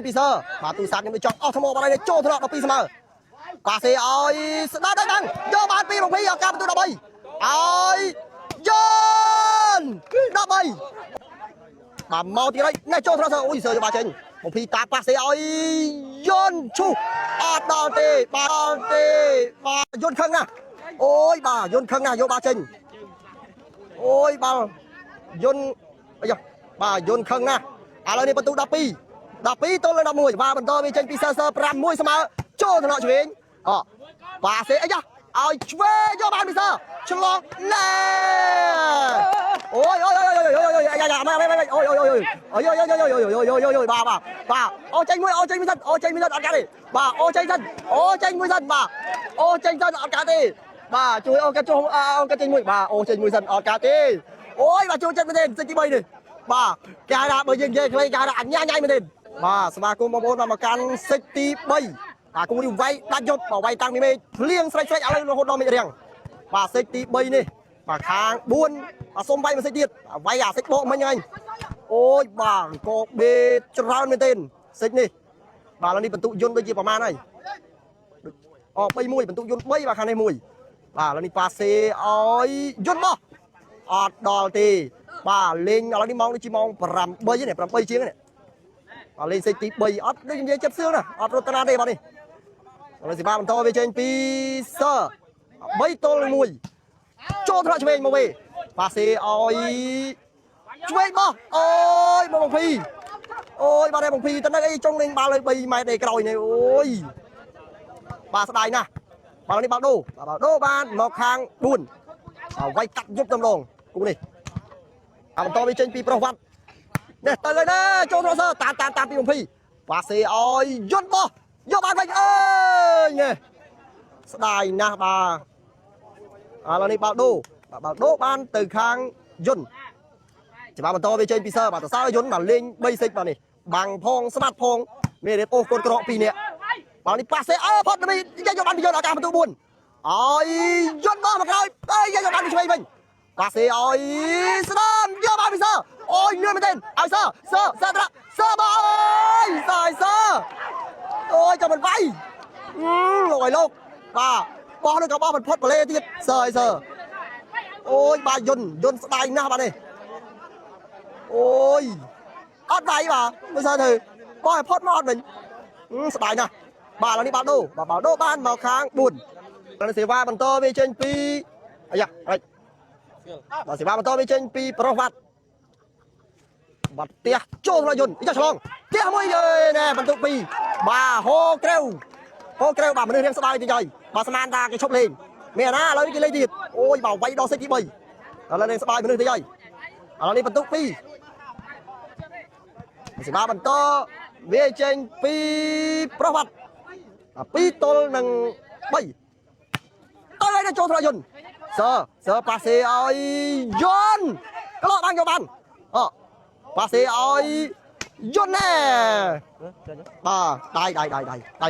ពីសើបាទទូរស័ព្ទខ្ញុំទៅចង់អស់ថ្មបាត់ហើយចូលថ្នាក់12ស្មើប៉ាសេឲ្យស្ដាប់ដល់យកបានពី20ឲ្យការបន្ទូ13ឲ្យយន13បាទមកទៀតហើយណែចូលថ្នាក់សើអូយសើយកបាចេញ20តាប៉ាសេឲ្យយនឈូអត់ដល់ទេបាទយនខឹងណាអូយបាទយនខឹងណាយកបាចេញអូយបាល់យនអាយ៉ាបាទយនខឹងណាឥឡូវនេះបន្ទូ12ទល់នឹង11បាទបន្តវាចេញពីសើ5-1ស្មើចូលថ្នាក់ឆ្វេងប៉ាសេអាយ៉ាឲ្យឆ្វេងយកបានពីសើឆ្លងណែអូយអាយ៉ាមកអូយបាទអូចេញមួយសិនអត់កាត់ទេបាទអូចេញសិនមួយសិនបាទអូចេញសិនអត់កាត់ទេបាទជួយអូកាត់ចុះអូកាត់ចេញមួយបាទអូចេញមួយសិនអត់កាត់ទេអូយបាទជួយចិត្តមែនទេសិនទី3នេះបាទគេហៅថាបើយើងនិយាយខ្លីគេហៅថាអញ្ញាញ៉ៃមែនទេបាទសមាគមបងប្អូនមកកាន់សិចទី3បាទគូនេះវាយដាច់យប់បើវាយតាំងពីមេភ្លៀងស្រេចឥឡូវរហូតដល់មេរៀងបាទសិចទី3នេះបាទខាង4បាទសុំវាយមួយសិចទៀតវាយអាសិចបោកមិញហ្នឹងអូយបាទអង្គបេច្រើនមែនទេសិចនេះបាទឥឡូវនេះបន្ទុកយន្តដូចជាប្រមាណហើយ3-1បន្ទុកយន្ត3បាទខាងនេះ1បាទឥឡូវនេះប៉ាសេឲ្យយន្តបោះអត់ដល់ទេបាទលេងឥឡូវនេះម៉ោងនេះជាម៉ោង8នេះ8ជាងនេះបាទលេងសិចទី3អត់ដូចនិយាយចិត្តសឿងណាអត់រត់តាទេបាទនេះឥឡូវសេវាបន្តវាចេញពីសើ3ទល់នឹង1ចូលថ្នាក់ឆ្វេងមកវិញប៉ាសេឲ្យឆ្វេងបោះអូយមកបងភីអូយបាទបងភីទៅនៅអីចុងលេងបាល់លើ3ម៉ែត្រឯក្រោយនេះអូយបាទស្ដាយណាស់បាល់នេះបាល់ដូបានមកខាង4វាយកាត់យប់តែម្ដងគូនេះបន្តវាចេញពីប្រុសវត្តនេះទៅហើយណាចូលរកសើតាមពី20ប៉ាសេឲ្យយន្តបោះយកបានវិញអើយនេះស្ដាយណាស់បាទឥឡូវនេះបាល់ដូបានទៅខាងយន្តច្បាប់បន្តវាចេញពីសើបាទតសើយន្តបាទលេង3សិចបាទនេះបាំងផងស្មាត់ផងមេរៀបអូសកូនក្រក2នាក់បាល់នេះប៉ាសេផុតនេះយកបានពីយន្តឱកាសបន្ទូ4ឲ្យយន្តបោះមកក្រោយយកបានពីឆ្វេងវិញប៉ាសេឲ្យស្ដាមយកបានពីសើអូយលឿនមែនទេឲ្យសើត្រាក់សើបងអើយសើអូយចាំមិនវាយលោកឲ្យលោកបាទបោះនឹងក៏បោះមិនផុតបលេទៀតសើអូយបាទយន្តស្ដាយណាស់បាទនេះអូយអត់វាយបាទមើលសើទៅបោះឲ្យផុតមកអត់វិញស្ដាយណាស់បាទឥឡូវនេះបាល់ដូបានមកខាង4ឥឡូវសេវាបន្តវាចេញពីអាយ៉ាអរិចបាទសេវាបន្តវាចេញពីប្រុសវត្តបាត់ផ្ទះចូលថ្នាក់យន្តឆ្លងផ្ទះមួយណែបន្ទុក2បាទហូក្រៅបាទមនុស្សរៀងស្ដាយតិចហើយបាទស្មានថាគេឈប់លេងមានណាឥឡូវគេលេងទៀតអូយបាទវាយដល់សិចទី3ឥឡូវរៀងស្ដាយមនុស្សតិចហើយឥឡូវនេះបន្ទុក2សេវាបន្តវាចេញពីប្រុសវត្ត2ទល់នឹង3ទៅហើយចូលថ្នាក់យន្តសើប៉ាសេឲ្យយន្តក្លោបានយកបានប៉ាសេឲ្យយន្តណែបាទដៃ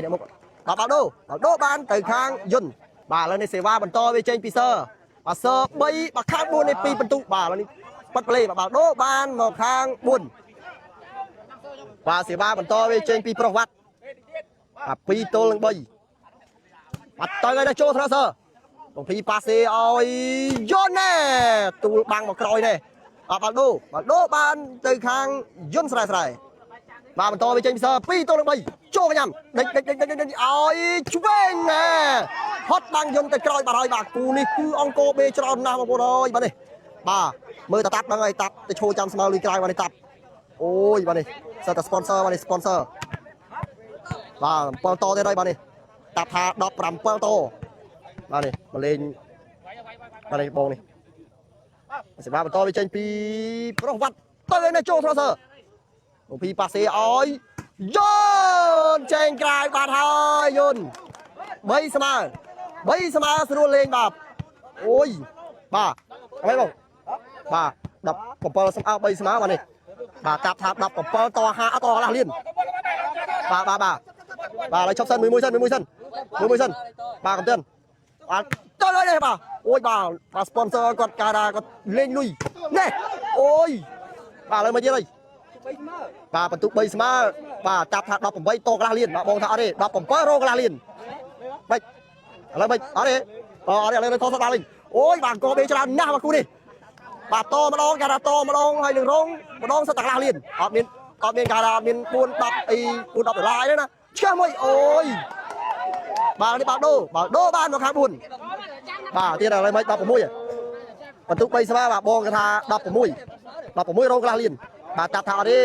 អ្នកមុខបាទបាល់ដូបានទៅខាងយន្តបាទឥឡូវនេះសេវាបន្តវាចេញពីសើបាទសើ3បាទខាង4នេះ2បន្ទុកបាទឥឡូវនេះបាត់ប្លេបាទបាល់ដូបានមកខាង4បាទសេវាបន្តវាចេញពីប្រុសវត្តបាទ2ទល់នឹង3បាទទៅហើយចូលថ្នាក់សើបងភីប៉ាសេឲ្យយន្តណែទូលបាំងមកក្រោយនេះបាល់ដូបានទៅខាងយន្តស្រែបាទបន្តវាចេញពីសើ2ទល់នឹង3ចូលញ៉ាំដេញឲ្យឆ្វេងណែហត់បាំងយន្តទៅក្រោយបាត់ហើយបាទគូនេះគឺអង្គបេច្រើនណាស់បងប្អូនអើយបាទនេះបាទមើលតាប់ហ្នឹងហើយតាប់ទៅឈោចាំស្មើលុយក្រៅបាទនេះតាប់អូយបាទនេះសើតែ sponsor បាទនេះ sponsor បាទ7តទៀតហើយបាទនេះតាប់ថា17តបាទនេះមកលេងបាទនេះបងនេះសេវាបន្តវាចេញពីប្រុសវត្តទៅនៅចូលថ្នាក់សើបងភីប៉ាសេឲ្យយន្តចេញក្រៅបាត់ហើយយន្ត3ស្មើស្រួលលេងបាទអូយបាទអីបងបាទ17ស្មើ3ស្មើបាទនេះបាទកាប់ថា17ត50តកន្លះលានបាទឥឡូវឈប់សិនមួយសិនបាទកំទិនបាទទៅហើយនេះបាទអូយបាទ sponsor គាត់កាថាគាត់លេងលុយណែអូយបាទឥឡូវមកទៀតហើយ បាទបន្ទុក3ស្មើបាទចាប់ថា18តកន្លះលានបាទបងថាអត់ទេ17រកន្លះលានបាច់ឥឡូវបាច់អត់ទេអត់ទេឥឡូវទៅថតដល់វិញអូយបាទកបេច្រើនណាស់បាទគូនេះបាទតម្ដងគេថាតម្ដងហើយនឹងរងម្ដងសិតតែកន្លះលានអត់មានគេថាអត់មាន4 10អី4 10ដុល្លារទេណាឈ្មោះមួយអូយបាទនេះបាទដូបានមកខាង4បាទទៀតឥឡូវមិន16បន្ទុក3ស្មើបាទបងគេថា16រកកន្លះលានបាទចាប់ថាអត់ទេ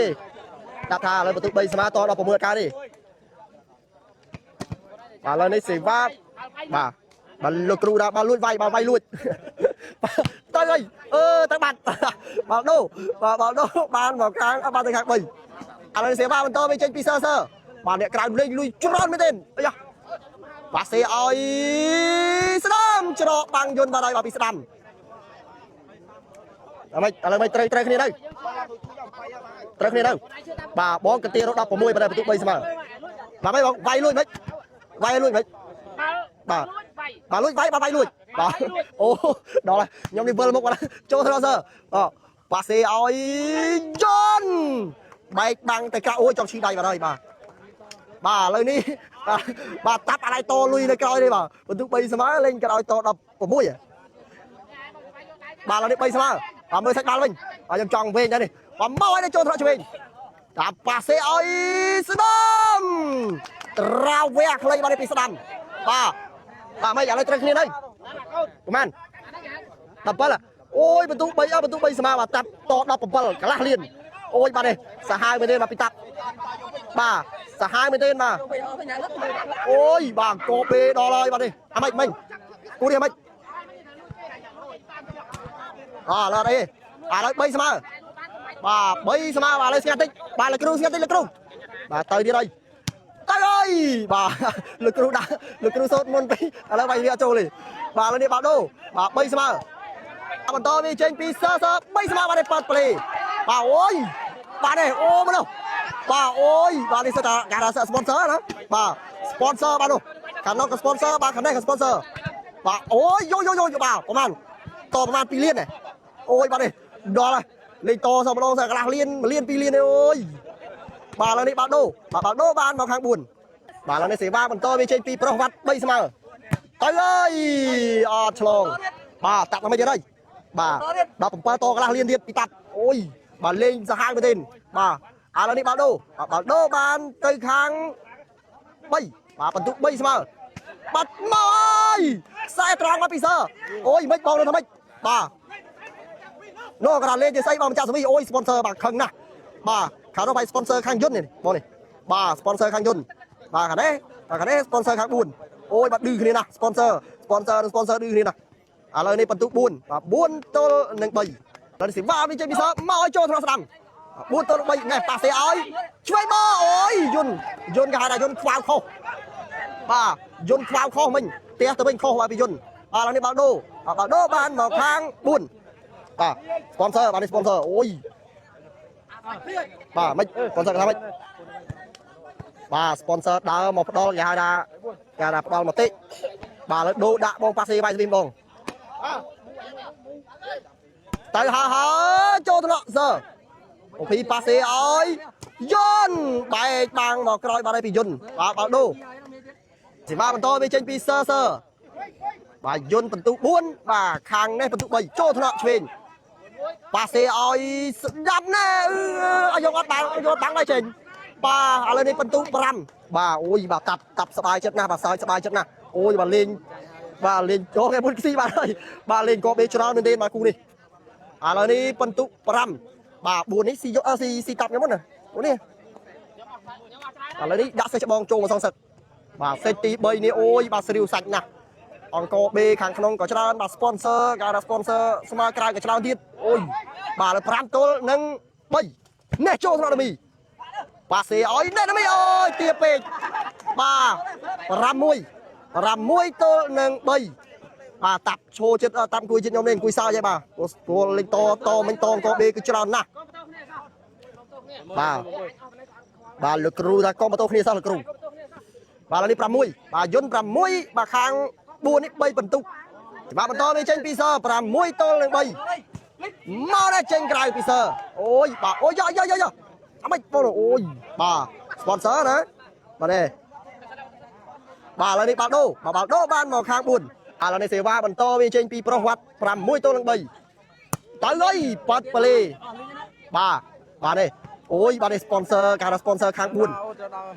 ចាប់ថាឥឡូវបន្ទុក3ស្មើត16អត់កើតទេបាទឥឡូវនេះសេវាបាទលោកគ្រូដល់បាទលួចវាយលួចទៅហើយទៅបាត់បាទដូបានមកខាងបានទៅខាង3ឥឡូវសេវាបន្តវាចេញពីសើបាទអ្នកក្រៅលេងលុយច្រើនមែនទេអាយ៉ាបាទសេឲ្យស្ដាំច្រកបាំងយន្តបាទហើយបាទពីស្ដាំឥឡូវមិនត្រូវគ្នាទៅបាទបងកទារ16បាទបន្ទុក3ស្មើបាទបងវាយលួចមិនបាទលួចវាយបាទអូដល់ហើយខ្ញុំនេះវិលមុខបាទចូលត្រសបាទសេឲ្យយន្តបែកបាំងទៅក្រៅអូយចង់ឈីដៃបាទហើយបាទឥឡូវនេះបាទតាប់អាឡៃតលុយនៅក្រោយនេះបាទបន្ទុក3ស្មើលេងក្រោយត16បាទឥឡូវនេះ3ស្មើបាទមើលសាច់បាល់វិញបាទខ្ញុំចង់វិញដែរនេះបាទមកឲ្យចូលត្រកឆ្វេងតាប៉ាសេឲ្យស្ដាំត្រាវះខ្លីបាទពីស្ដាំបាទមិនឥឡូវត្រូវគ្នាទៅប្រហែល17អូយបន្ទុក3ស្មើបាទតាប់ត17កន្លះលានអូយបាទនេះសាហាវមែនទេបាទពីតាប់បាទសាហាវមែនទេបាទអូយបាទកោបេដល់ហើយបាទនេះអាមិនគូនេះអាមិនឡើយអីឥឡូវ3ស្មើបាទ3ស្មើបាទឥឡូវស្ងាត់តិចបាទលោកគ្រូស្ងាត់តិចលោកគ្រូបាទទៅទៀតហើយបាទលោកគ្រូសូត្រមុនទៅឥឡូវបាយវាចូលទេបាទឥឡូវនេះបាទដូបាទ3ស្មើបន្តវាចេញពីសើ3ស្មើបាទប៉ាត់ប្លេបាទអូយបាទនេះអូមនុស្សបាទអូយបាទនេះសិតតែគេថា sponsor ណាបាទ sponsor បាទនោះខាងនោះក៏ sponsor បាទខាងនេះក៏ sponsor បាទអូយយបាទប្រហែល2លានដែរអូយបាទនេះដល់ហើយលេខតសម្ដងសកន្លះលាន1លាន2លានទេអូយបាទឥឡូវនេះបាទដូបានមកខាង4បាទឥឡូវនេះសេវាបន្តវាចេញពីប្រុសវត្ត3ស្មើទៅហើយអត់ឆ្លងបាទតាប់មកទៀតហើយបាទ17តកន្លះលានទៀតពីតាប់អូយបាទលេងសាហាវមែនទេបាទឥឡូវនេះបាទដូបានទៅខាង3បាទបន្ទុក3ស្មើបាត់មកហើយខ្សែត្រង់មកពីសើអូយមិនបងនៅថាម៉េចបាទនោះក៏លេងជាស្អីបងម្ចាស់សវីអូយ sponsor បាទខឹងណាស់បាទខាងនោះបាយ sponsor ខាងយន្តនេះបងនេះបាទ sponsor ខាងយន្តបាទខាងនេះ sponsor ខាង4អូយបាទឌឺគ្នាណាស់ sponsor ឌឺគ្នាណាស់ឥឡូវនេះបន្ទុក4បាទ4ទល់នឹង3ឥឡូវនេះសេវាវាចេញពីសើមកឲ្យចូលថ្នាក់ស្ដាំ4ទល់3នេះប៉ាសេឲ្យឆ្វេងមកអូយយន្តគេហៅថាយន្តខ្វៅខុសបាទយន្តខ្វៅខុសមិញផ្ទះទៅវិញខុសបាទពីយន្តឥឡូវនេះបាទដូបានមកខាង4បាទ sponsor បាទនេះ sponsor អូយបាទមិន sponsor ថាម៉េចបាទ sponsor ដើរមកផ្ដល់គេហៅថាផ្ដល់មតិបាទឥឡូវដូរដាក់បងប៉ាសេវាយស្វីមបងទៅហើយចូលថ្នាក់សើអូពីប៉ាសេឲ្យយន្តបែកបាំងមកក្រោយបាទពីយន្តបាទដូរសេវាបន្តវាចេញពីសើបាទយន្តបន្ទុក4បាទខាងនេះបន្ទុក3ចូលថ្នាក់ឆ្វេងប៉ាសេឲ្យស្ដាប់ណែយកអត់បានហើយចេញបាទឥឡូវនេះបន្ទុក5បាទអូយបាទតាប់សบายចិត្តណាស់បាទសើចសบายចិត្តណាស់អូយបាទលេងចូលគេមុនខ្ស៊ីបាទហើយបាទលេងក៏បេច្រើនមែនទេបាទគូនេះឥឡូវនេះបន្ទុក5បាទ4នេះស៊ីតាប់ខ្ញុំណាអូនេះឥឡូវនេះដាក់សេះច្បងចូលមកសងសឹកបាទសេះទី3នេះអូយបាទស្រាវសាច់ណាស់អង្គបេខាងក្នុងក៏ច្រើនបាទ sponsor គេថា sponsor ស្មើក្រៅក៏ច្រើនទៀតអូយបាទឥឡូវ5ទល់នឹង3នេះចូលថ្នាក់មីប៉ាសេឲ្យនេះមីអូយទាពេកបាទ6ទល់នឹង3បាទតាប់ឈោចិត្តតាប់អង្គុយចិត្តខ្ញុំនេះអង្គុយសើចហើយបាទព្រោះលេងតមិញតអង្គបេគឺច្រើនណាស់បាទលោកគ្រូថាកុំបន្ទោគ្នាសោះលោកគ្រូបាទឥឡូវនេះ6បាទយន្ត6បាទខាង4នេះ3បន្ទុកបាទបន្តវាចេញពីស6ទល់នឹង3មកដល់ចេញក្រៅពីសអូយបាទអូយ ไม่โอ้ยบ่าสปอนเซอร์นะมาเน่บ่าแล้วนี่บ่าโดบ้านหมอค้างบุญแล้วในเสวาบรรโตวิเชนปีประวัติปรำมวยตัวลังใบตายเลยปัดไปเลยบ่าเน่โอ้ยบ่าในสปอนเซอร์การสปอนเซอร์ค้างบุญ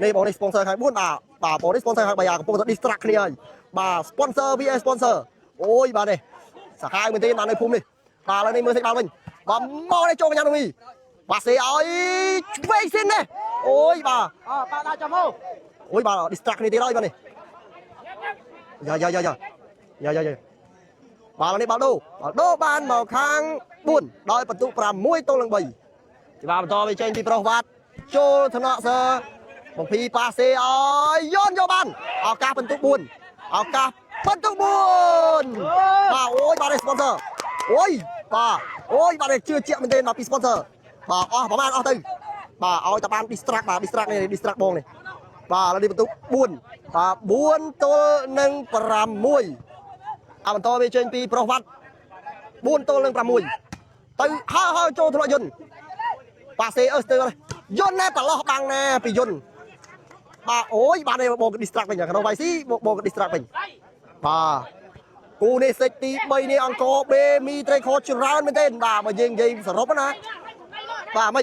ในบอกในสปอนเซอร์ค้างบุญบ่าบอกในสปอนเซอร์ค้างใบยากับพวกดิสตรักเนี่ยบ่าสปอนเซอร์วีเอสปอนเซอร์โอ้ยบ่าเน่สกายมันเต้นมาในภูมินี่บ่าแล้วในมือใส่บ่าmìnhบ่มอในโจกันยังมีบ่าเสียไอ้ช่วยสิเนี่ยโอ้ยบ่าได้จมูกโอ้ยบ่าดิสตรักนี่ตีร้อยบ่านี่อย่าบ่าแล้วนี่บ่าโดบ้านหมอค้างบุญโดยประตูปรามวยตัวลังใบที่บ่าต่อไปเชนที่ประวัติโจธนาเซอร์บางพีปาเสียไอ้ย้อนโยบันเอากาประตูบุญเอากาประตูบุญบ่าโอ้ยบ่าได้สปอนเซอร์โอ้ยบ่าได้chưa chuyện mình tên là sponsor bà bỏ mang tư bà tập ban distract này distract bong này bà là đi một buôn bà buôn tôi nâng pram mùi mình to về trên pi pro văn buôn tôi nâng pram mùi từ ha cho tôi dồn bà xe ở từ dồn nè bà lo bằng nè pi dồn bà ôi bà này bộ distract mình nhỉ không phải xí bộ distract mình bàกูนี่เซตีใบนี่อังกอเบมีไตรโคชร้านไม่เต้นบ่ามายิงสรบนะบ่าไม่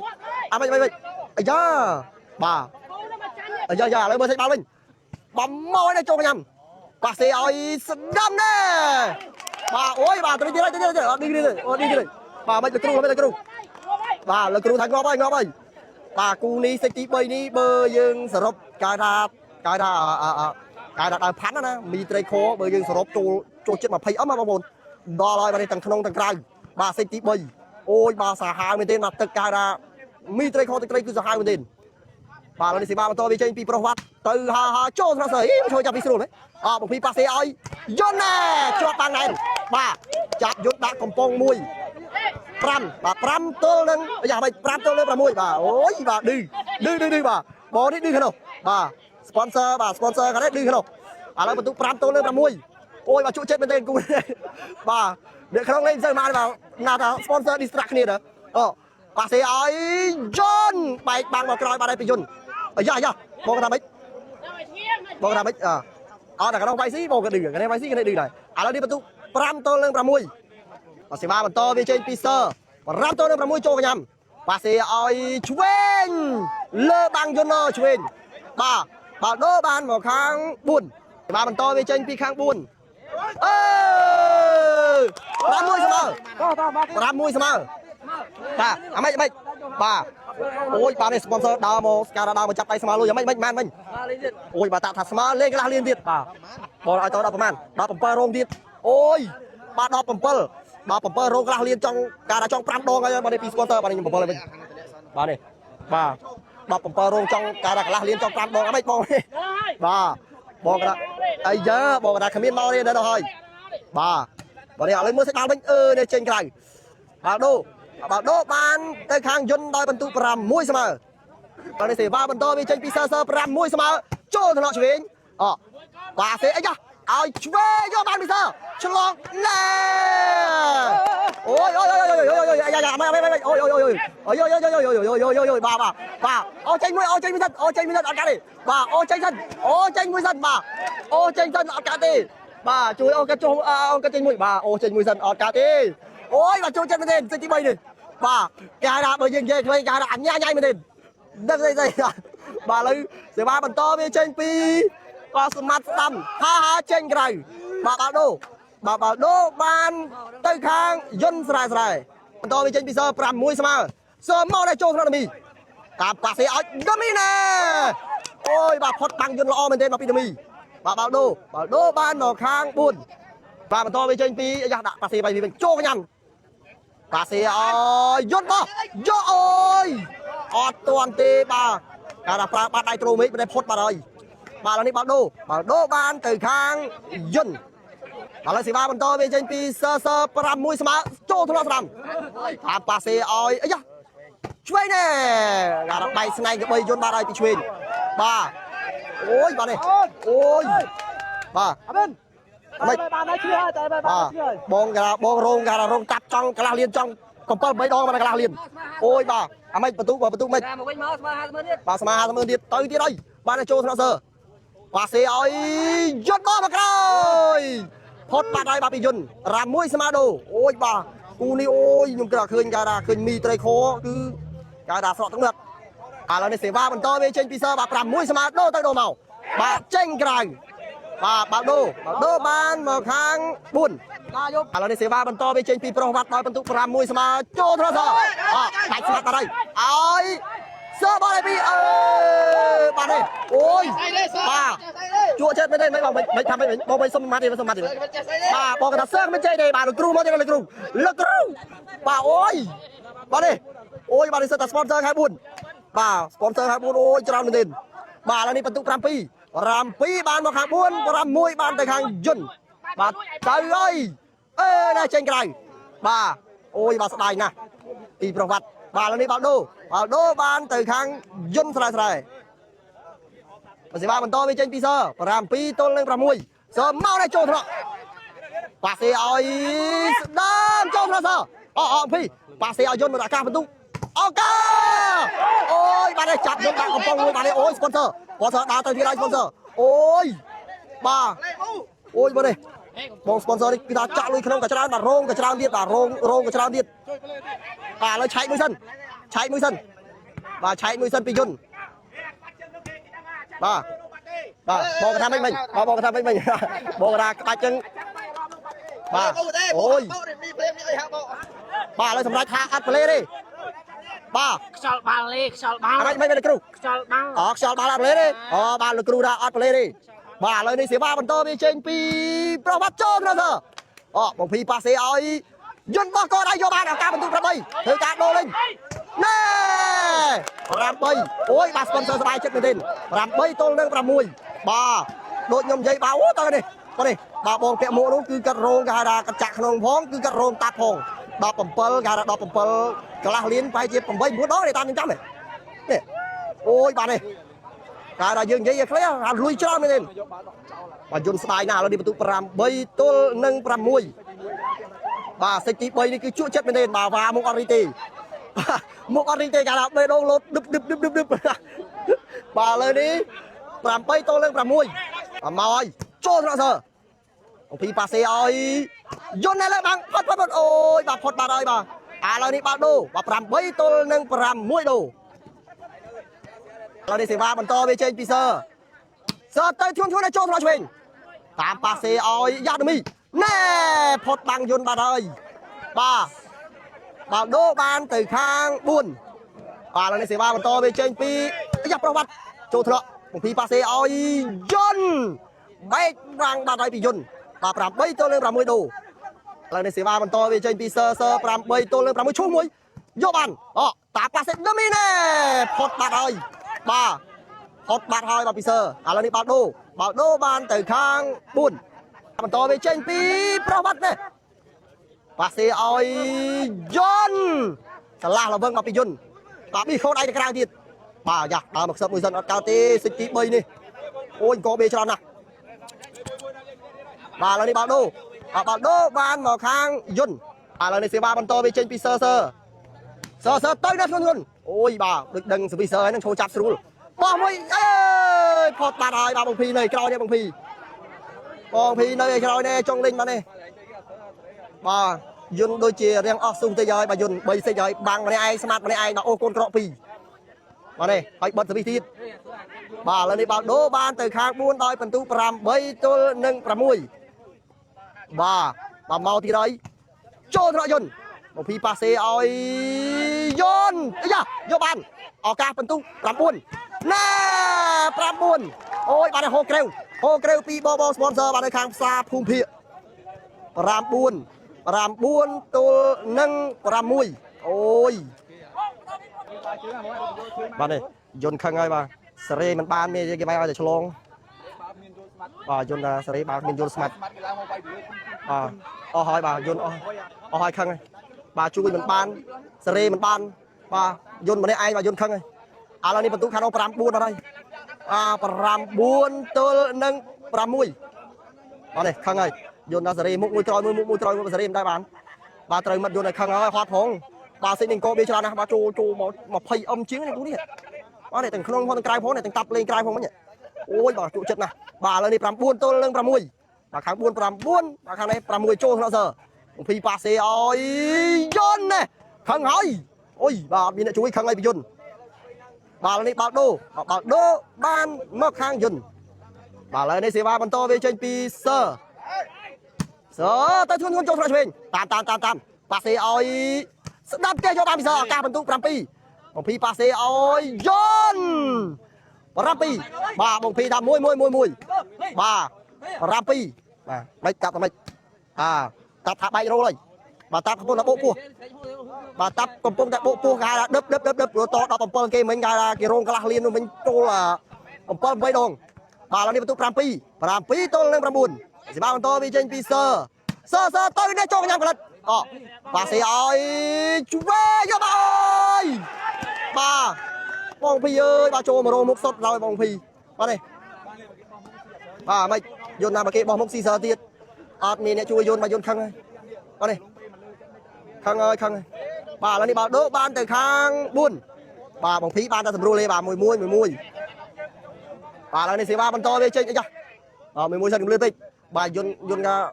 ไอ้ย่าบ่าไอ้ย่าเลยเบอร์ใส่บ่าเลยบ่มอในโจกันยำบ่าเสียไอ้สดำแน่บ่าโอ้ยบ่าตัวนี้ดีเลยบ่าไม่จะกรูบ่าเลยกรูทางงอไปบ่ากูนี่เซตีใบนี่เบอร์ยิงสรบกายดาพันนะมีไตรโคเบอร์ยิงสรบโจเจ็ดมาพายมาบนดอลอยมาในต่างขนมต่างกลางบาเซติบอยโอ้ยบาสาหายเหมือนเดิมมาตะการามีไตรโคคือสาหายเหมือนเดิมบาเราในสิบามันตัววิจัยปีประวัติตือฮาโจ้ทราเสยช่วยจับพิสูจน์ไหมบางทีปาเซไอยนแน่จับปางแน่บาจับยุดดักกำปองมวยปรำตัวนึงอย่าไปปรำตัวเลยปรำมวยบาโอ้ยบาดื้อบาบอลนี่ดื้อขนาดบาสปอนเซอร์กันได้ดื้อขนาดแล้วประตูปรำตัวเลยปรำมวยโอ้ยมาช่วยเช็ดเป็นเต้นกูบ่าเดี๋ยวเขาต้องเล่นเซอร์มาแบบน่าจะสปอนเซอร์ดิสตรักนี่เด้อป่าเสียไอ้จนไปบางบอกกรอยมาได้ไปจนย่าบอกกันทำไมแต่ก็ต้องไปสิบอกกันดื้อกันได้ไปสิกันได้ดื้อได้แล้วนี่ประตูปรำตัวเรื่องประมุยป่าเสียมามันโตวิเชนปีเซอร์ปรำตัวเรื่องประมุยโจกันยำป่าเสียไอ้ชเวนเลอบางยนชเวนบ่าโดบานหมอค้างบุญมามันโตวิเชนปีค้างบุญปรามวยเสมอป่าไม่ป่าโอ้ยป่าเนี่ยสปอนเซอร์ดาวโมสการ์ดาวมาจับไตสมาลูยังไม่โอ้ยป่าตัดถัดสมาเล่นกระลาเลียนดิป่าบอลไอ้ตัวดาวประมาณดาวปั๊มเปอร์โรงดิโอ้ยป่าดาวปั๊มเปอร์โรงกระลาเลียนจองการดาวจองปรามโดงไงมาในปีสปอนเซอร์ป่านี่ปั๊มเปอร์เลยป่าเนี่ยป่าดาวปั๊มเปอร์โรงจองการดาวกระลาเลียนจองปรามโดงไม่ปองเลยป่าบอกกันไอ้เยอะบอกกันขมิ้นมาเนี่ยเด้อเฮ้ยบ่าเนี่ยเลยมือใส่บ่าเนี่ยเจนไกลบ่าโดบานแต่ข้างยนต์โดยบรรทุกปรำมวยเสมอตอนนี้เสียบ้าบรรทุกมีเจนปีเซอร์ปรำมวยเสมอโจ้ถนอมชีวิตบ่าเสียไอ้ย่าเอาช่วยโยบานปีเซอร์ฉลองแน่โอ้ยอย่าไม่โอ้ยบ่าโอ้ใจมวยสันอากาศดิบ่าโอ้ใจสันมวยสันบ่าโอ้ใจสันอากาศดิบ่าช่วยเอากระจงเอากระจงมวยบ่าโอ้ใจมวยสันอากาศดิโอ้ยบ่าช่วยใจมาเด่นสิที่ใบนี่บ่าแกด่าเบอร์ยิงเคยแกด่าอันง่ายมาเด่นได้บ่าเลยเสียบ้าบรรทุกมีเจนปีก็สมัติตั้มเจนไกลบ่าโดบานเตยค้างยนต์สลายบรรทุกมีเจนปีเซอร์ปรำมวยเสมอเมาได้โจ้ขนาดนี้ตามป่าเสียก็มีแน่โอ้ยบ่าพดบังยนต์ละอมันเด่นมาปีนมีบ่าโดบานหนอค้างบุญบ่าบรรทุกมีเจนปีอยากด่าป่าเสียไปเป็นโจ้กันยังป่าเสียยนต์บ่โย่โอ้ยอดตัวตีบ่าการด่าปลาได้ตรงมิไม่ได้พดมาเลยบ่าแล้วนี่บ่าโดบานเตยค้างยนต์แล้วสิบ้าบรรทุกมีเจนปีเซอร์ปรำมวยเสมอโจ้ทุลักษณะตามป่าเสียช่วยแน่งานใบสไนกับใบยนต์มาได้ไปช่วยบ่าโอ้ยบ่าเนี่ยโอ้ยบ่าไม่บองโรงจับจังกระลาเลียนจังกบเปิ้ลไม่ดองมันกระลาเลียนโอ้ยบ่า អាមិនបន្ទុកមិន មកវិញមកស្មើ50,000ទៀត បាទស្មើ50,000ទៀតទៅទៀតហើយបានចូលថ្នាក់សើប៉ាសេឲ្យយត់បោះមកក្រោយផុតបាត់ហើយបាទពីយុនរ៉ាមួយស្មាដូអូយបាទគូនេះអូយខ្ញុំគិតថាឃើញគេថាឃើញមីត្រីខគឺគេថាស្រក់ទឹកnướcឥឡូវនេះសេវាបន្តវាចេញពីសើបាទ6ស្មាដូទៅដូរមកបាទចេញក្រៅបាទបាល់ដូបានមកខាង4ដល់យក ឥឡូវនេះសេវាបន្តវាចេញពីប្រុសវត្តដោយបន្ទុក6ស្មាចូលថ្នាក់សើដាច់ស្មាត់បាត់ហើយឲ្យសើបាល់ពីបាទនេះអូយបាទជួចិត្តមែនទេមិនបងមិនថាមិនបងសុំម៉ាត់ទេសុំម៉ាត់ទេបាទបងថាសើមិនចេះទេបាទលោកគ្រូមកទេលោកគ្រូបាទអូយបាទនេះអូយបាទនេះសិតតែ sponsor ខែ4បាទ sponsor ខែ4អូយច្រើនមែនទេបាទឥឡូវនេះបន្ទុក7 7បានមកខាង4 6បានទៅខាងយុនបាទទៅហើយណាចេញក្រៅបាទអូយបាទស្ដាយណាស់ទីប្រវត្តិបាទឥឡូវនេះបាល់ដូបានទៅខាងយុនស្រែបើសេវាបន្តវាចេញពីសើ7 ទល់នឹង6សើមកដល់ចូលថ្នាក់ប៉ាសេឲ្យស្ដាមចូលថ្នាក់សើប៉ាសេឲ្យយុនមកអាកាសបន្ទុកអូកាអូយបាទនេះចាប់យកដាក់កំប៉ុងមួយបាទនេះអូយ sponsor ដើរទៅទៀតហើយ sponsor អូយបាទអូយបាទនេះបង sponsor នេះគឺថាចាក់លុយក្នុងក៏ច្រើនបាទរោងក៏ច្រើនទៀតបាទរោងក៏ច្រើនទៀតបាទឥឡូវឆែកមួយសិនបាទឆែកមួយសិនពីយុនបាទបងថាមិនបងថាមិនបងថាក្បាច់ចឹងបាទអូយបាទឥឡូវសម្រាប់ថាអត់ប្លេទេបាទខ្យល់បាល់លេខ្យល់បាល់មិនលោកគ្រូខ្យល់បាល់ខ្យល់បាល់អត់ប្លេទេបាទលោកគ្រូថាអត់ប្លេទេបាទឥឡូវនេះសេវាបន្តវាចេញពីប្រវត្តិចូលទៅបងភីប៉ាសេឲ្យយន្តបោះក៏ដៃយកបានឱកាសបន្ទុក8ធ្វើការដូរលេងណែ8អូយបាទ sponsor សบายចិត្តមែនទេ8 ទល់នឹង6បាទដូចខ្ញុំនិយាយបាទអូតើនេះបាទបងពាក់មួកនោះគឺកាត់រោងគេហៅថាកាត់ចាក់ក្នុងផងគឺកាត់រោងតាត់ផង17គេហៅថា17កន្លះលានប្រហែលជា8 9ដងនេះតាមខ្ញុំចាំនេះអូយបាទនេះគេថាយើងនិយាយឲ្យខ្លីថាលុយច្រើនមែនទេបាទយន្តស្ដាយណាស់ឥឡូវនេះបន្ទុក8 ទល់នឹង6បាទសេចទី3នេះគឺជក់ចិត្តមែនទេបាទវ៉ាមុខអត់រីទេមុខអត់រីទេគេថាបេះដូងលោតឌឹបបាទឥឡូវនេះ8 ទល់នឹង6មកហើយចូលថ្នាក់សើអំពីប៉ាសេឲ្យយន្តឡើយបាំងផុតអូយបាទផុតបាត់ហើយបាទឥឡូវនេះបាល់ដូបាទ8 ទល់នឹង6ដូឥឡូវនេះសេវាបន្តវាចេញពីសើទៅធ្ងន់ចូលថ្នាក់ឆ្វេងតាមប៉ាសេឲ្យយ៉ាដមីណែផុតបាំងយន្តបាត់ហើយបាទបាល់ដូបានទៅខាង4បាទឥឡូវនេះសេវាបន្តវាចេញពីយ៉ាប្រវត្តិចូលថ្នាក់អំពីប៉ាសេឲ្យយន្តបែកវាំងបាត់ហើយពីយន្តបាទ8 ទល់នឹង6ដូឥឡូវនេះសេវាបន្តវាចេញពីសើ8 ទល់នឹង6ឈូសមួយយកបានតាប៉ាសេដមីណែផុតបាត់ហើយបាទផុតបាត់ហើយបាទពីសើឥឡូវនេះបាល់ដូបានទៅខាង4បន្តវាចេញពីប្រវត្តិនេះប៉ាសេឲ្យយន្តឆ្លាស់ល្វឹងមកពីយន្តបាទពីខូនឯទៅក្រៅទៀតបាទយ៉ាដើរមកខ្សឹបមួយសិនអត់កោតទេសិចទី3នេះអូយកោបេច្រើនណាស់បាទឥឡូវនេះបាល់ដូបានមកខាងយន្តឥឡូវនេះសេវាបន្តវាចេញពីសើទៅណាធ្ងន់អូយបាទដូចដឹងសវីសើហ្នឹងឈោចាប់ស្រួលបោះមួយផុតបាត់ហើយបាទបងភីនៅក្រោយនេះបងភីនៅឯក្រោយនេះចុងលេងបាទនេះបាទយន្តដូចជារៀងអស់ស៊ូទៅហើយបាទយន្ត3សិចហើយបាំងម្នាក់ឯងស្មាត់ម្នាក់ឯងដល់អូកូនក្រក់2បាទនេះហើយបិទសវីទៀតបាទឥឡូវនេះបាល់ដូបានទៅខាង4ដោយបន្ទុក8 ទល់នឹង6បាទមកទៀតហើយចូលថ្នាក់យន្តបងភីប៉ាសេឲ្យយន្តយ៉ាយកបានឱកាសបន្ទុក9ណែ9អូយបាទហូក្រេវពីបប sponsor បាទនៅខាងផ្សារភូមិភាគ9 ទល់នឹង6អូយបាទនេះយន្តខឹងហើយបាទសេរីមិនបានមានគេបាយឲ្យតែឆ្លងបាទយន្តសេរីបាទមានយន្តស្មាត់បាទអស់ហើយបាទយន្តអស់ហើយខឹងហើយបាទជួយមិនបានសេរីមិនបានបាទយន្តម្នាក់ឯងបាទយន្តខឹងហើយឥឡូវនេះបន្ទុកខាង9បាត់ហើយ9 ទល់នឹង6បាទនេះខឹងហើយយន្តសេរីមុខមួយក្រោយមួយសេរីមិនដែរបានបាទត្រូវមិត្តយន្តឲ្យខឹងហើយហត់ផង bà sẽ định có bê cho nó bà trô mà phay âm chiến này cũng đi bà này từng không phong từng cài phong này từng tập lên cài phong nhỉ ôi bà trụ chất nè bà lên đi làm buôn tôi lên làm mùi bà kháng buôn làm buôn bà kháng này làm mùi trô nó giờ phi bà sẽ ôi dân này kháng hỏi ôi bà bị này chú ý kháng này bị dân bà lên đi bà đô ban mất kháng dân bà lên đây sẽ ba bàn to về trên pi sơ sơ tới thun cho mình tan bà sẽ ôi đáp kê cho ba bây giờ cả phần tụ làm pi bóng phi bà sẽ ôi dân Rapi bà bóng phi làm môi bà Rapi bà mấy cặp mấy cặp thả bay rồi bà tap không là bộ cua bà tap còn phong tại bộ cua gà là đập rồi to đập bóng kia mình gà là kia rong cả liên rồi mình trôi là bóng bay đòn bà là đi tụ Rapi tôi lên làm buồn thì ba con to bị trên pi sơ tôi đây cho nhau một lần bà sẽ ơi chú vô bà ơi bà bóng phi ơi bà cho mà rô mốc sốt rồi bóng phi bà này bà mày dồn nào bà kê bóng mốc xì sơ tiết này nè chú dồn bà dồn khăn ơi bà này khăn ơi bà là đi bà đỡ ban từ khang buôn bà bóng phí ban ra thầm rô lê bà mùi bà là đi xì ba bàn to về trên cho mùi sân lên tịch bà dồn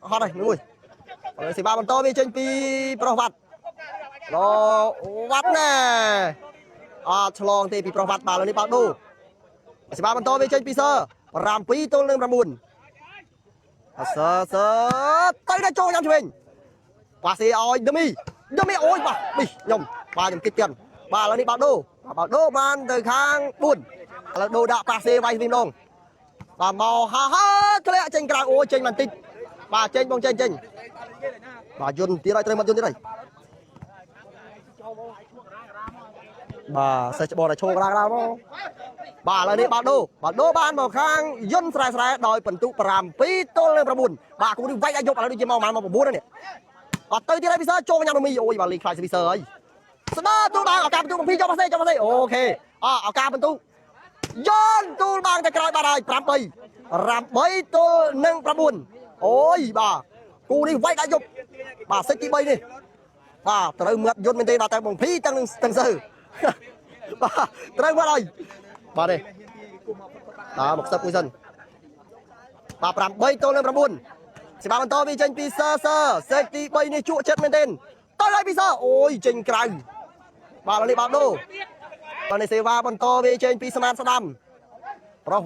hot này mùi xì ba bàn to về trên pi pro vặt nó vắt nè chlong tê pi pro vặt bà là đi bà đô xì ba bàn to về trên pi sơ làm pi tôi lên làm buồn sơ tay đã cho nhau cho mình bà xì ôi đâm mi ôi bà bị nhầm bà nhầm kích tiền bà là đi bà đô ban từ khang buồn là đồ đạo bà xì vay phim đông bà màu ha cái lẽ trên cái ôi trên màn tịch bà trên bông trên bà dồn tí lại tới mặt dồn tí này bà sẽ bỏ lại cho ra đâu bà là đi bà đô ban vào khang dân sài đòi phần tụ làm pi tôi lên buồn bà cũng đi vay anh dục là đi chơi màu mà buồn đấy nè bà tới tí đây bây giờ cho nhau mi ôi bà lịch khai bây giờ ấy đó tôi đang ở cam tôi phi cho bà xây ok ở cam tôi dân tôi đang cái bà này làm bấy tôi nâng buồn ôi bà cô đi vay anh dục bà sẽ tí bay đi bà tới mượt dân bên đây bà tại bóng phi tăng sự bà tới qua đây bà đây một sấp cuối dân bà làm bấy tôi lên buồn thì bà to vì trên pi sơ safety bay này trụ chết bên tên tới đây bây giờ ôi trên cái bà là đi bà đô bà này sẽ va bàn to vì trên pi smart sadam pro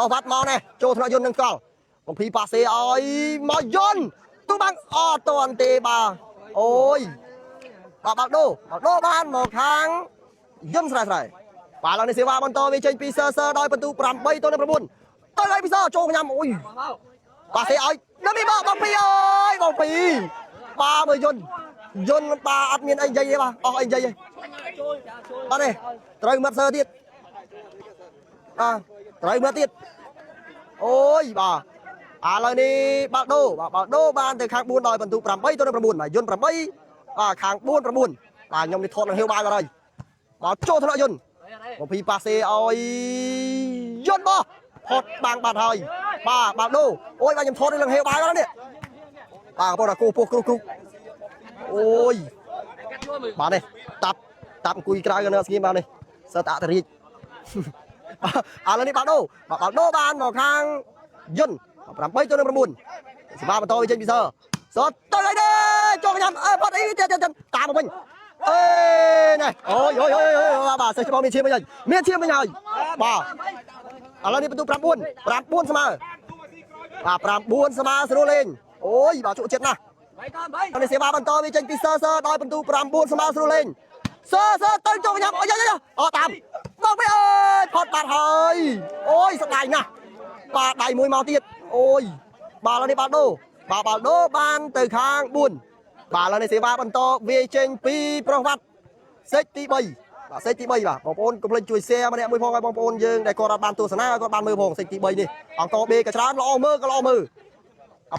vắt mau này cho thằng dân nâng cao còn pi bà sẽ ôi mà dân tôi bằng toàn tê bà ôi bà đô ban một tháng dân sài bà là này sẽ va bàn to vì trên pi sơ đôi phần tu làm bay tôi lên buồn tới đây bây giờ cho nhầm ôi bà sẽ ơi nó đi bóng phi ơi bóng phi ba mươi dân ba admin anh dây bà anh dây bà này trời mất sơ tiết trời mất tiết ôi bà lời đi bà đô ban từ kháng buôn đòi phần tụ làm bay tôi làm buồn mà dân làm bay kháng buôn làm buồn bà nhom đi thon là heo ba ra đây bà cho thằng dân bóng phi bà sẽ ơi dân bo hot bang bà thời bà đô ôi bà nhầm thốt đi lần heo bài đó nè bà có là cô ôi bà này tap cùi cái nữa xin bà này sợ tạ thật lần đi bà đô ban vào khang dân làm bấy cho nên buồn ba tôi trên bây giờ rồi tôi lấy đi cho nhầm bắt ý chân ta một mình ê này ôi bà sẽ cho bao miền chiêm bây giờ bà lần đi làm buôn sama làm buôn sama sửa lên ôi bà trụ chết nè con này sẽ ba bàn to với trên pi sơ đôi phần tu làm buôn sama sửa lên sơ tới cho nhầm ôi tạm bóng bây ơi phật bạt hơi ôi sắp đài nè bà đài mùi màu tiệt ôi bà là đi bà đô ban từ khang buôn bà là này sẽ ba bàn to về trên pi pro vặt safety bay bà safety bay bà bóng ôn cũng lên chui xe mà nè mười phong hay bóng ôn dương đây còn bàn tu sana còn bàn mười phong safety bay đi ông to bê cái chán lo mơ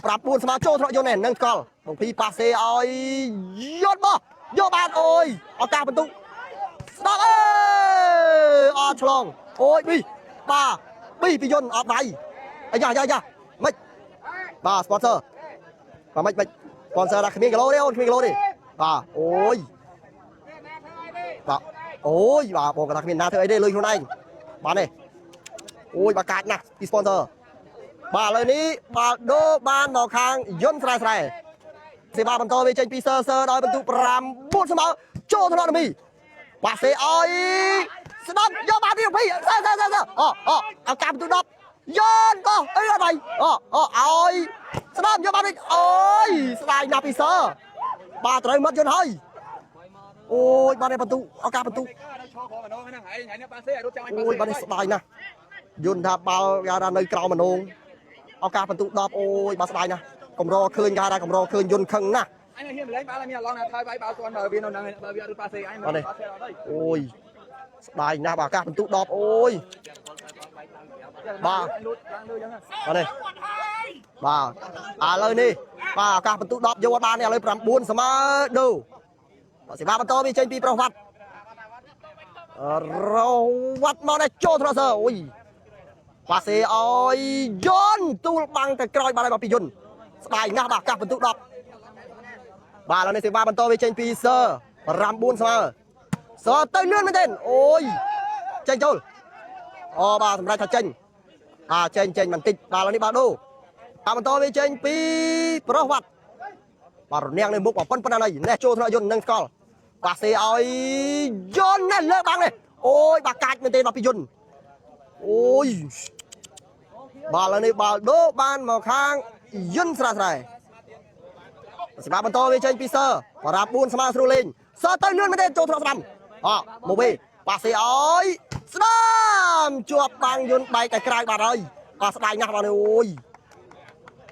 ปรับ buôn sama cho thọ vô nè nâng col bóng phi passe ơi yốt bo vô bàn ôi ở ca bàn tu stop ơi chlong ôi bi yôn ở đây dạ mấy bà sponsor bà mấy sponsor là khmiên cái lô đi bà ôi ôi bà bộ đặc biệt nào thôi ấy đây lôiខ្លួនanh bà này ôi bà cạch nè đi sponsor bà lời ní bà đô ban vào khang dân sài sài thì bà bằng to về trên pi sơ sơ đòi bật tụ ram bút xong cho thằng nó mì bà sẽ ơi stop do bà đi phi sao cam tụ đập dân co ấy là mày ơi stop do bà đi ơi sai nạp pi sơ bà trời mất dân hơi ôi bà này bật tụ cam bật tụ ôi bà này sai nè dân thà bao ra nơi cầu mà nôn cam bật tụ đập ôi bà sai nè cầm rô khơi ra đây cầm rô khơi dân khăng nè ôi bài na bà ca mình tụ đọp ôi bà đây bà lời đi bà ca mình tụ đọp vô bà này lời làm buôn sao mà đâu sẽ bà mình to đi trên pi pro vặt rau vặt mà này cho thôi sao ôi bà sẽ ơi dân tu bằng cái coi bà này bà pi dân bài na bà ca mình tụ đọp bà lần này sẽ ba bàn to với trên pi sơ ram buôn sao sơ tới lươn lên tên ôi tranh châu bà thằng này thật tranh tranh màn tịch bà lần này bà đô bà bàn to với trên pi pro vặt bà neng lên mục bảo phân này nè châu thằng dân nâng call bà sẽ ơi dân nè lơ băng này ôi bà cạch lên tên bà pi dân ôi bà lần này bà đô ban màu khang dân sài sẽ ba bàn to với trên pi sơ và rạp buôn sama sưu lên sơ tới lươn mới tên châu thọ sầm một bì bà sẽ ơi sâm chuột bằng dân bay cái cài bà ơi bà sẽ đánh nhạc vào này ôi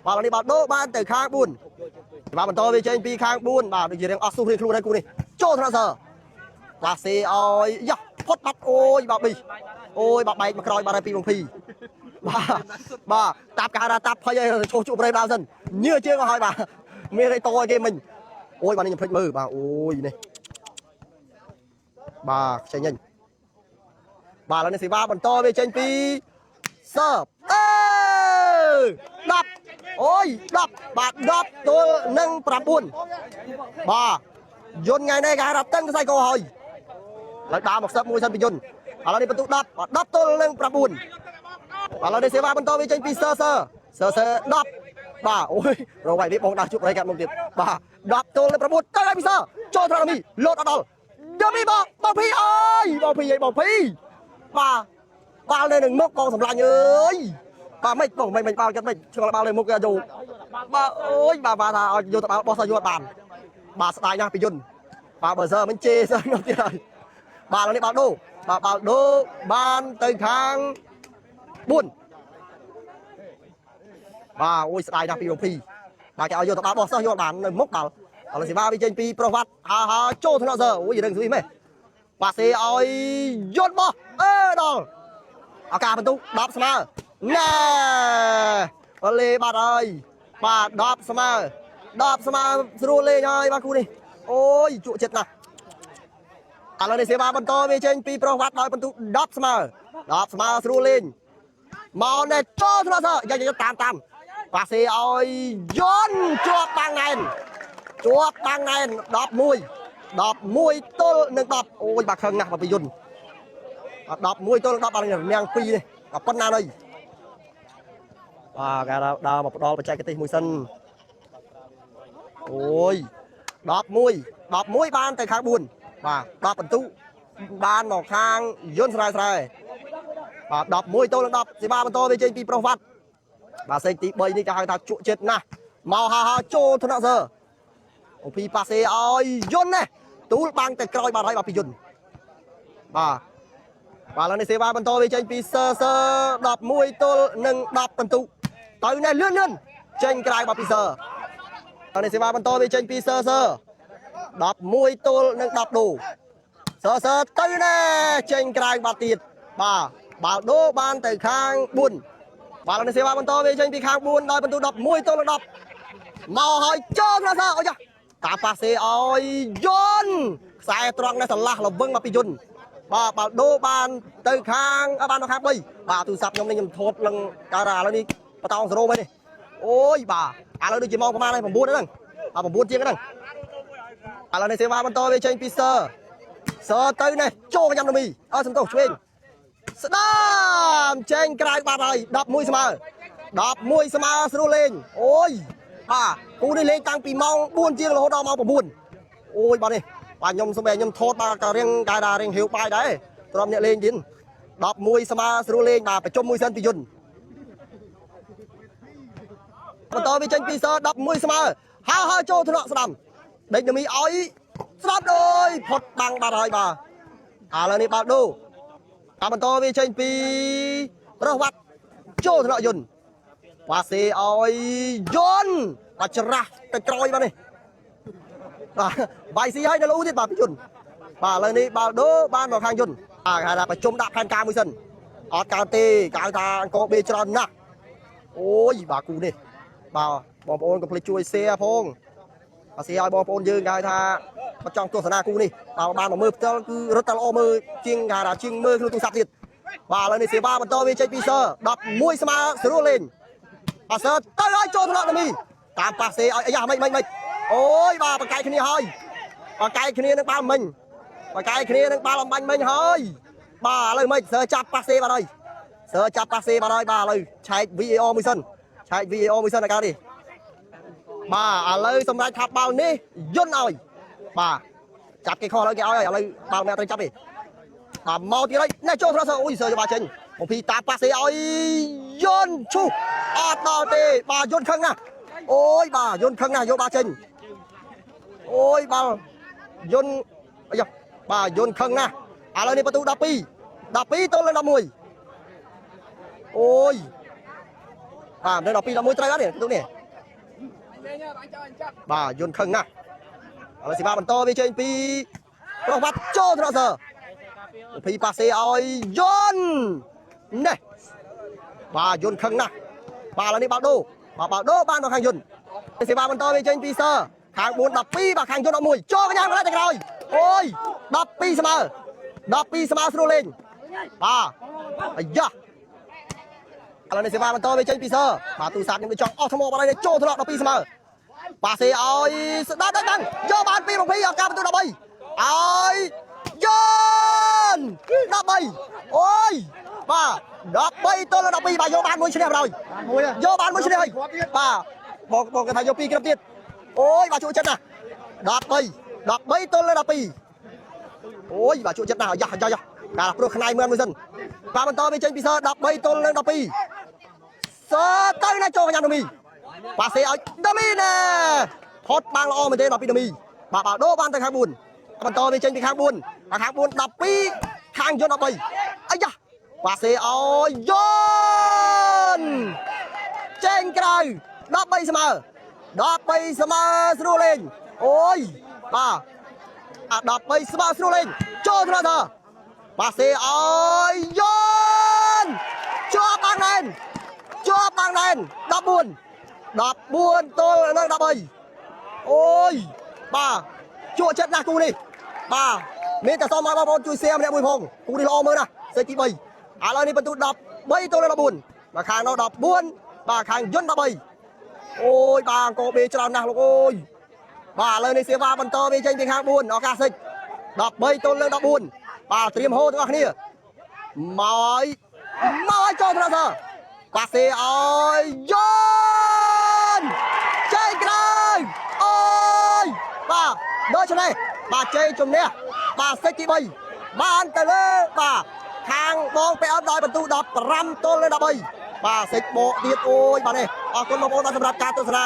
bà là đi bà đô ban từ khang buôn ba bàn to với trên pi khang buôn bà được gì đang su lên luôn đây cu này châu thọ sơ bà sẽ ơi ya phốt bắt ôi bà bì ôi bà bay mà coi bà đây pi bằng phi bà tạp cả ra tạp hơi cho chụp đây bao dần như chưa có hỏi bà mê đây to game mình ôi bà này nhập mơ bà ôi này bà chạy nhanh bà là này sẽ ba bàn to về trên pi sơ đập ôi đập bà đập tôi nâng pram buôn bà dồn ngày nay gà đập tân sai câu hỏi lại đá một sấp môi sân bị dồn bà là đi bắt đập đập tôi nâng pram buôn bà là này sẽ ba bàn to về trên pi sơ đập bà ôi rồi vậy đi bóng đá chụp đây cạnh một tiệp bà đạp tôi lên một tay bây giờ cho thằng mi lột đòn đâm đi bỏ phi ơi bỏ phi bà lên đừng mốc con sầm lạnh ơi bà mình bao cho mình cho bao lên một cái dù bà ơi bà thà vô tập bao sao vô bàn bà style nha pijun bà bờ giờ mình chê sao nó tiền rồi bà là đi bảo đô ban từ khang buôn bà ôi style đặc biệt phi bà cái vô tập bao sao vô bàn mốc bảo là gì ba đi trên pi pro vắt cho thằng nào giờ ôi gì đừng gì mày bà sẽ ơi dốt bò đâu cả bên tu đạp sama nè lê bà ơi bà đạp sama rô lê ơi bà cu đi ôi trụ chết nè là này sẽ ba bên to về trên pi pro vắt đòi bên tu đạp sama rô lên màu này cho thằng nào giờ giờ tam bà sẽ ơi dốt chuột băng này đọp mùi tôi nâng đọp ôi bà khăng nè bà bị dùn đọp mùi tôi nâng đọp bà ngang phi đây đọp phân nào đây gà đào một đo bà chạy cái tay mùi sân ôi đọp mùi ban từ khang buồn và đọp bẩn tu ban một khang dân sài đọp mùi tôi nâng đọp thì ba bên tôi bên trên pi pro phát bà xây tí bơi đi cho hàng ta trụ chết nè màu cho thằng nào giờ ông phi passe ơi dân này tú băng tay coi bà đây bà phi dân bà lần này sẽ ba bên tôi với trên pi sơ đạp môi tôi nâng đạp tần tụ tới này lươn trên cái bà pi sơ lần này sẽ ba bên tôi với trên pi sơ đạp môi tôi nâng đạp đủ sơ tới này trên cái bà tiệt bà đô ban từ khang buôn bà lần này sẽ ba bên tôi với trên pi khang buôn đòi bên tôi đạp môi tôi đạp màu hỏi cho nó sao ôi da cả passe ơi dân sai trăng này là vâng mà pi dân bà đô ban từ khang ban nó khác đi bà từ sập nhom này nhom thốt lần cà rà lên đi bà tao rô bên đi ôi bà nó đi chỉ mong qua đâyผมbuôn nữa nèผมbuôn chiên cái nè lần này sẽ ba bên tôi với trên pizza សើទៅនេះចូលកញ្ញាំមីអើសំទោសឆ្វេងស្ដាមចេញក្រៅបាត់ហើយ11ស្មើ11ស្មើស្រួលលេងអូយបាទគូនេះលេងតាំងពីម៉ោង4ជាងរហូតដល់ម៉ោង9អូយបាទនេះបាទខ្ញុំសូមខ្ញុំថតបាទក៏រៀងកាយថារៀងហៀវបាយដែរទ្រាំអ្នកលេងទៀត11ស្មើស្រួលលេងបាទប្រជុំមួយសិនពីយន្តបន្តវាចេញពីស11ស្មើហើយចូលថ្នាក់ស្ដាំដេញមីឲ្យស្ដាប់ដោយផុតបាំងបាត់ហើយបាទឥឡូវនេះបាល់ដូបន្តវាចេញពីរស់វត្តចូលថ្នាក់យន្តបាទសេឲ្យយន្តបាទច្រាស់ទៅក្រោយបាទនេះបាទបាយស៊ីឲ្យនៅលូទៀតបាទពីយន្តបាទឥឡូវនេះបាល់ដូបានមកខាងយន្តបាទគេថាប្រជុំដាក់ផែនការមួយសិនអត់កើតទេគេហៅថាអង្គបេច្រើនណាស់អូយបាទគូនេះបាទបងប្អូនកុំភ្លេចជួយ share ផងបាទ share ឲ្យបងប្អូនយើងគេហៅថាមកចង់ទស្សនាគូនេះបាទបានមកមើលផ្ទាល់គឺរត់តែល្អមើលជាងគេថាជាងមើលក្នុងទូរស័ព្ទទៀតបាទឥឡូវនេះសេវាបន្តវាចេញពីស11ស្មើស្រួលលេងបាទសើទៅឲ្យចូលថ្នាក់មីតាមប៉ាសេឲ្យអាយ៉ាមិនអូយបាទបកកាយគ្នាហើយបកកាយគ្នានឹងបាល់មិញបកកាយគ្នានឹងបាល់អំបញ្ញមិញហើយបាទឥឡូវមិនសើចាប់ប៉ាសេបាត់ហើយសើចាប់ប៉ាសេបាត់ហើយបាទឥឡូវឆែក VAR មួយសិនឆែក VAR មួយសិនអាកានេះបាទឥឡូវសម្រាប់ថាបាល់នេះយន្តឲ្យបាទចាប់គេខុសហើយគេឲ្យឥឡូវបាល់មិនត្រូវចាប់ទេបាទមកទៀតហើយណែចូលត្រសអូយសើយកបាល់ចេញបំភីតាប៉ាសេឲ្យយន្តឈូអត់ដល់ទេបាទយន្តខឹងណាស់អូយបាទយន្តខឹងណាស់យកបាល់ចេញអូយបាល់យន្តអាយ៉ាបាទយន្តខឹងណាស់ឥឡូវនេះបន្ទូ12ទល់នឹង11អូយបាទនៅ12 11ត្រូវអត់នេះបន្ទូនេះបាទយន្តខឹងណាស់ឥឡូវសេវាបន្តវាចេញពីប្រវត្តិចូលត្រសភីប៉ាសេឲ្យយន្តនេះបាទយន្តខឹងណាស់បាទឥឡូវនេះបាល់ដូបានមកខាងយន្តសេវាបន្តវាចេញពីសើខាង4 12បាទខាងយន្ត11ចូលកញ្ញាកន្លែងទៅក្រោយអូយ12ស្មើស្រួលលេងបាទអាយ៉ាឥឡូវនេះសេវាបន្តវាចេញពីសើបាទទូរស័ព្ទខ្ញុំទៅចង់អស់ថ្មបាត់ហើយចូលថ្នាក់12ស្មើប៉ាសេឲ្យស្ដាប់ដល់យកបានពី20អកាបន្ទូ13ឲ្យយន្ត13អូយបាទ13ទល់នឹង12បាទយកបានមួយឈ្នះបណ្ដោយយកបានមួយឈ្នះហើយបាទបងគេថាយក2គ្រាប់ទៀតអូយបាទជួយចិត្តណាស់13ទល់នឹង12អូយបាទជួយចិត្តណាស់យ៉ាបាទព្រោះខ្នាយមើលមួយសិនបាទបន្តវាចេញពីស13ទល់នឹង12សទៅណាចូលកញ្ញាមីប៉ាសេឲ្យដាមីណែផុតបាំងល្អមែនទេ12ដាមីបាទដូបានទៅខាង4បន្តវាចេញពីខាង4ខាង4 12ខាងយន្ត13អាយ៉ាប៉ាសេឲ្យយន្តចេញក្រៅ13ស្មើស្រួលលេងអូយបាទ13ស្មើស្រួលលេងចូលត្រង់ប៉ាសេឲ្យយន្តជាប់បាំងណែន14ទល់នឹង13អូយបាទជក់ចិត្តណាស់គូនេះបាទមានតែសូមឲ្យបងប្អូនជួយ share ម្នាក់មួយផងគូនេះល្អមើលណាស់សេចទី3ឥឡូវនេះបន្ទូ13ទល់នឹង14បាទខាងនោះ14បាទខាងយន្ត13អូយបាទអង្គបេច្រើនណាស់លោកអើយបាទឥឡូវនេះសេវាបន្តវាចេញពីខាង4ឱកាសសិច13ទល់នឹង14បាទត្រៀមហូរទាំងអស់គ្នាមកចូលត្រង់ប៉ាសេឲ្យយន្តចេញក្រៅអូយបាទដូច្នេះបាទជ័យជំនះបាទសេចទី3បានទៅលើបាទខាងបងពាក់អត់ដោយបន្ទូ15ទល់នឹង13បាទសេចបកទៀតអូយបាទនេះអរគុណបងប្អូនសម្រាប់ការទស្សនា